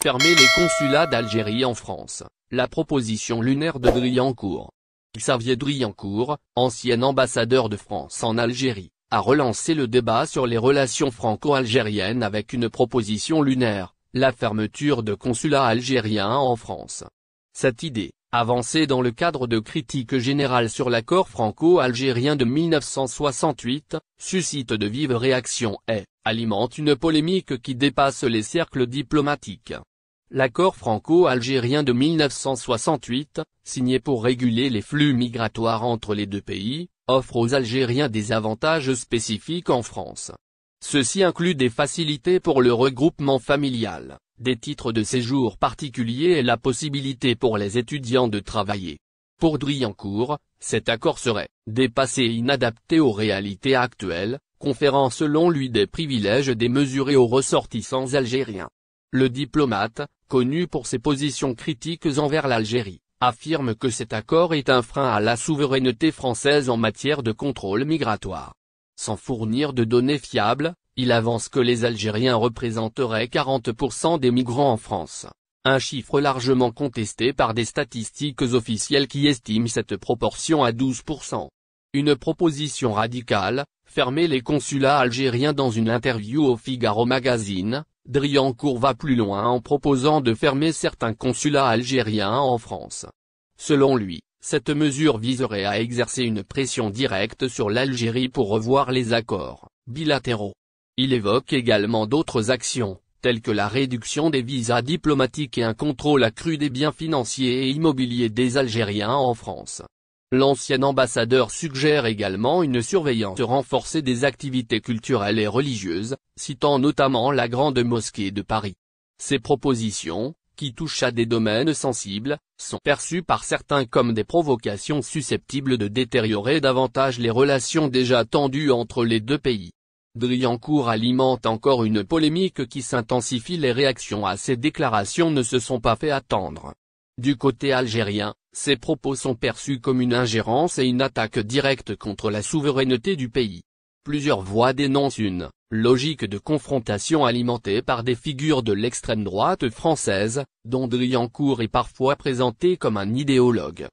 Fermer les consulats d'Algérie en France, la proposition lunaire de Driancourt. Xavier Driancourt, ancien ambassadeur de France en Algérie, a relancé le débat sur les relations franco-algériennes avec une proposition lunaire, la fermeture de consulats algériens en France. Cette idée, avancée dans le cadre de critiques générales sur l'accord franco-algérien de 1968, suscite de vives réactions et alimente une polémique qui dépasse les cercles diplomatiques. L'accord franco-algérien de 1968, signé pour réguler les flux migratoires entre les deux pays, offre aux Algériens des avantages spécifiques en France. Ceci inclut des facilités pour le regroupement familial, des titres de séjour particuliers et la possibilité pour les étudiants de travailler. Pour Driancourt, cet accord serait dépassé et inadapté aux réalités actuelles, conférant selon lui des privilèges démesurés aux ressortissants algériens. Le diplomate, connu pour ses positions critiques envers l'Algérie, affirme que cet accord est un frein à la souveraineté française en matière de contrôle migratoire. Sans fournir de données fiables, il avance que les Algériens représenteraient 40% des migrants en France, un chiffre largement contesté par des statistiques officielles qui estiment cette proportion à 12%. Une proposition radicale, fermer les consulats algériens. Dans une interview au Figaro Magazine, Driancourt va plus loin en proposant de fermer certains consulats algériens en France. Selon lui, cette mesure viserait à exercer une pression directe sur l'Algérie pour revoir les accords bilatéraux. Il évoque également d'autres actions, telles que la réduction des visas diplomatiques et un contrôle accru des biens financiers et immobiliers des Algériens en France. L'ancien ambassadeur suggère également une surveillance renforcée des activités culturelles et religieuses, citant notamment la Grande Mosquée de Paris. Ces propositions, qui touchent à des domaines sensibles, sont perçues par certains comme des provocations susceptibles de détériorer davantage les relations déjà tendues entre les deux pays. Driancourt alimente encore une polémique qui s'intensifie. Les réactions à ces déclarations ne se sont pas fait attendre. Du côté algérien, ces propos sont perçus comme une ingérence et une attaque directe contre la souveraineté du pays. Plusieurs voix dénoncent une logique de confrontation alimentée par des figures de l'extrême droite française, dont Driancourt est parfois présenté comme un idéologue.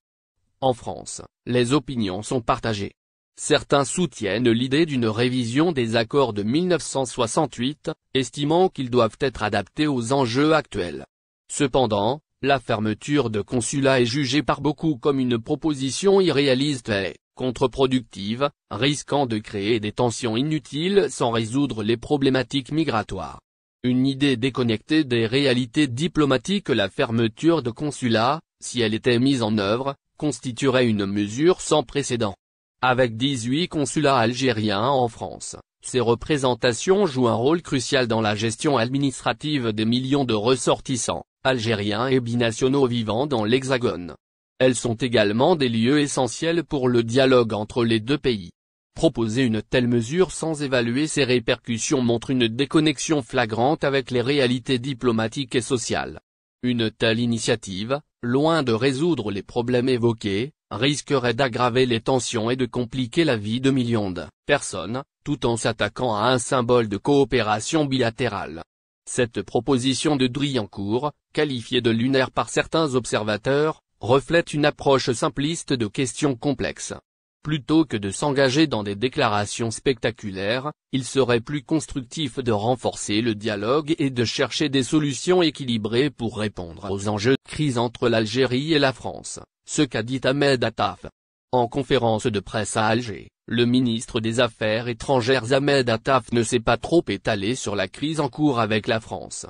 En France, les opinions sont partagées. Certains soutiennent l'idée d'une révision des accords de 1968, estimant qu'ils doivent être adaptés aux enjeux actuels. Cependant, la fermeture de consulats est jugée par beaucoup comme une proposition irréaliste et contre-productive, risquant de créer des tensions inutiles sans résoudre les problématiques migratoires. Une idée déconnectée des réalités diplomatiques. La fermeture de consulats, si elle était mise en œuvre, constituerait une mesure sans précédent. Avec 18 consulats algériens en France, ces représentations jouent un rôle crucial dans la gestion administrative des millions de ressortissants algériens et binationaux vivant dans l'Hexagone. Elles sont également des lieux essentiels pour le dialogue entre les deux pays. Proposer une telle mesure sans évaluer ses répercussions montre une déconnexion flagrante avec les réalités diplomatiques et sociales. Une telle initiative, loin de résoudre les problèmes évoqués, risquerait d'aggraver les tensions et de compliquer la vie de millions de personnes, tout en s'attaquant à un symbole de coopération bilatérale. Cette proposition de Driancourt, qualifiée de lunaire par certains observateurs, reflète une approche simpliste de questions complexes. Plutôt que de s'engager dans des déclarations spectaculaires, il serait plus constructif de renforcer le dialogue et de chercher des solutions équilibrées pour répondre aux enjeux de crise entre l'Algérie et la France, ce qu'a dit Ahmed Attaf. En conférence de presse à Alger, le ministre des Affaires étrangères Ahmed Attaf ne s'est pas trop étalé sur la crise en cours avec la France.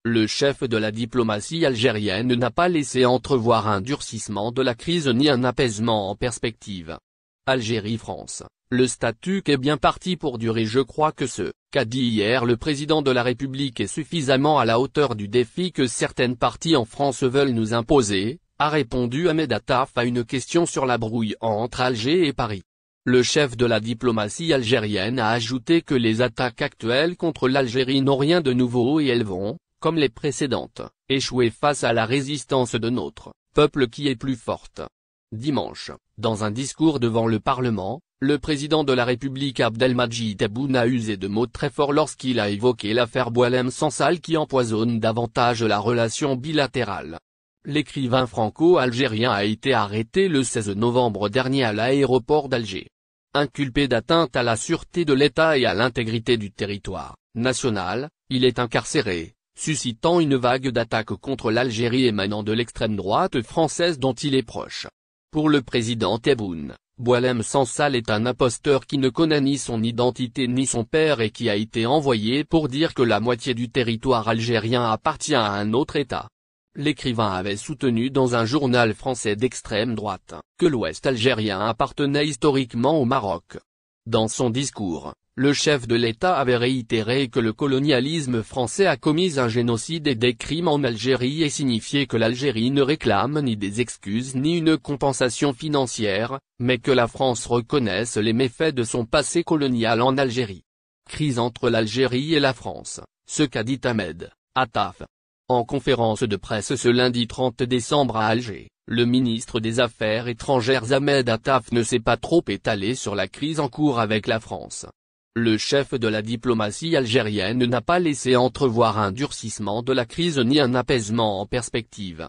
Le chef de la diplomatie algérienne n'a pas laissé entrevoir un durcissement de la crise ni un apaisement en perspective. Algérie-France, le statut est bien parti pour durer. Je crois que ce qu'a dit hier le président de la République est suffisamment à la hauteur du défi que certaines parties en France veulent nous imposer, a répondu Ahmed Attaf à une question sur la brouille entre Alger et Paris. Le chef de la diplomatie algérienne a ajouté que les attaques actuelles contre l'Algérie n'ont rien de nouveau et elles vont, comme les précédentes, échouer face à la résistance de notre peuple qui est plus forte. Dimanche, dans un discours devant le Parlement, Le président de la République Abdelmadjid Tebboune a usé de mots très forts lorsqu'il a évoqué l'affaire Boualem Sansal qui empoisonne davantage la relation bilatérale. L'écrivain franco-algérien a été arrêté le 16 novembre dernier à l'aéroport d'Alger. Inculpé d'atteinte à la sûreté de l'État et à l'intégrité du territoire national, il est incarcéré, suscitant une vague d'attaques contre l'Algérie émanant de l'extrême droite française dont il est proche. Pour le président Tebboune, Boualem Sansal est un imposteur qui ne connaît ni son identité ni son père et qui a été envoyé pour dire que la moitié du territoire algérien appartient à un autre État. L'écrivain avait soutenu dans un journal français d'extrême droite, que l'Ouest algérien appartenait historiquement au Maroc. Dans son discours, le chef de l'État avait réitéré que le colonialisme français a commis un génocide et des crimes en Algérie et signifié que l'Algérie ne réclame ni des excuses ni une compensation financière, mais que la France reconnaisse les méfaits de son passé colonial en Algérie. Crise entre l'Algérie et la France, ce qu'a dit Ahmed Attaf. En conférence de presse ce lundi 30 décembre à Alger, le ministre des Affaires étrangères Ahmed Attaf ne s'est pas trop étalé sur la crise en cours avec la France. Le chef de la diplomatie algérienne n'a pas laissé entrevoir un durcissement de la crise ni un apaisement en perspective.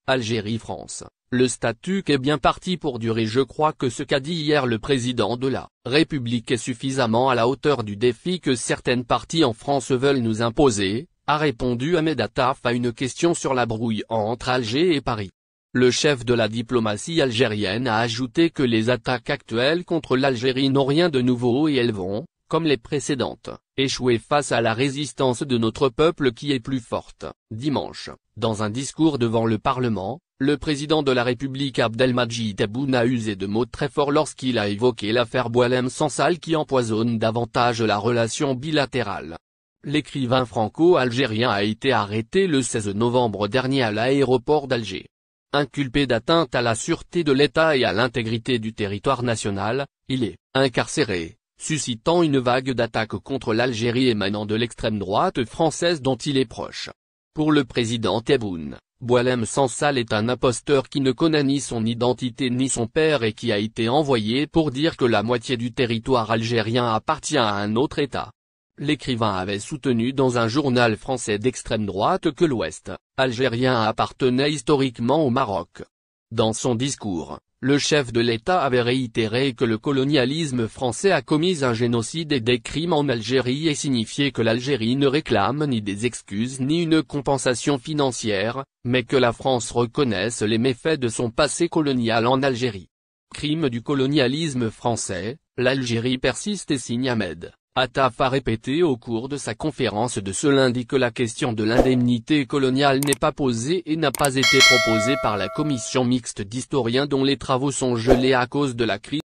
Algérie-France, le statut est bien parti pour durer. Je crois que ce qu'a dit hier le président de la République est suffisamment à la hauteur du défi que certaines parties en France veulent nous imposer, a répondu Ahmed Attaf à une question sur la brouille entre Alger et Paris. Le chef de la diplomatie algérienne a ajouté que les attaques actuelles contre l'Algérie n'ont rien de nouveau et elles vont, comme les précédentes, échouer face à la résistance de notre peuple qui est plus forte. Dimanche, dans un discours devant le Parlement, le président de la République Abdelmadjid Tebboune a usé de mots très forts lorsqu'il a évoqué l'affaire Boualem Sansal qui empoisonne davantage la relation bilatérale. L'écrivain franco-algérien a été arrêté le 16 novembre dernier à l'aéroport d'Alger. Inculpé d'atteinte à la sûreté de l'État et à l'intégrité du territoire national, il est incarcéré, suscitant une vague d'attaques contre l'Algérie émanant de l'extrême droite française dont il est proche. Pour le président Tebboune, Boualem Sansal est un imposteur qui ne connaît ni son identité ni son père et qui a été envoyé pour dire que la moitié du territoire algérien appartient à un autre État. L'écrivain avait soutenu dans un journal français d'extrême droite que l'Ouest algérien appartenait historiquement au Maroc. Dans son discours, le chef de l'État avait réitéré que le colonialisme français a commis un génocide et des crimes en Algérie et signifié que l'Algérie ne réclame ni des excuses ni une compensation financière, mais que la France reconnaisse les méfaits de son passé colonial en Algérie. Crime du colonialisme français, l'Algérie persiste et signe Ahmed Attaf a répété au cours de sa conférence de ce lundi que la question de l'indemnité coloniale n'est pas posée et n'a pas été proposée par la commission mixte d'historiens dont les travaux sont gelés à cause de la crise.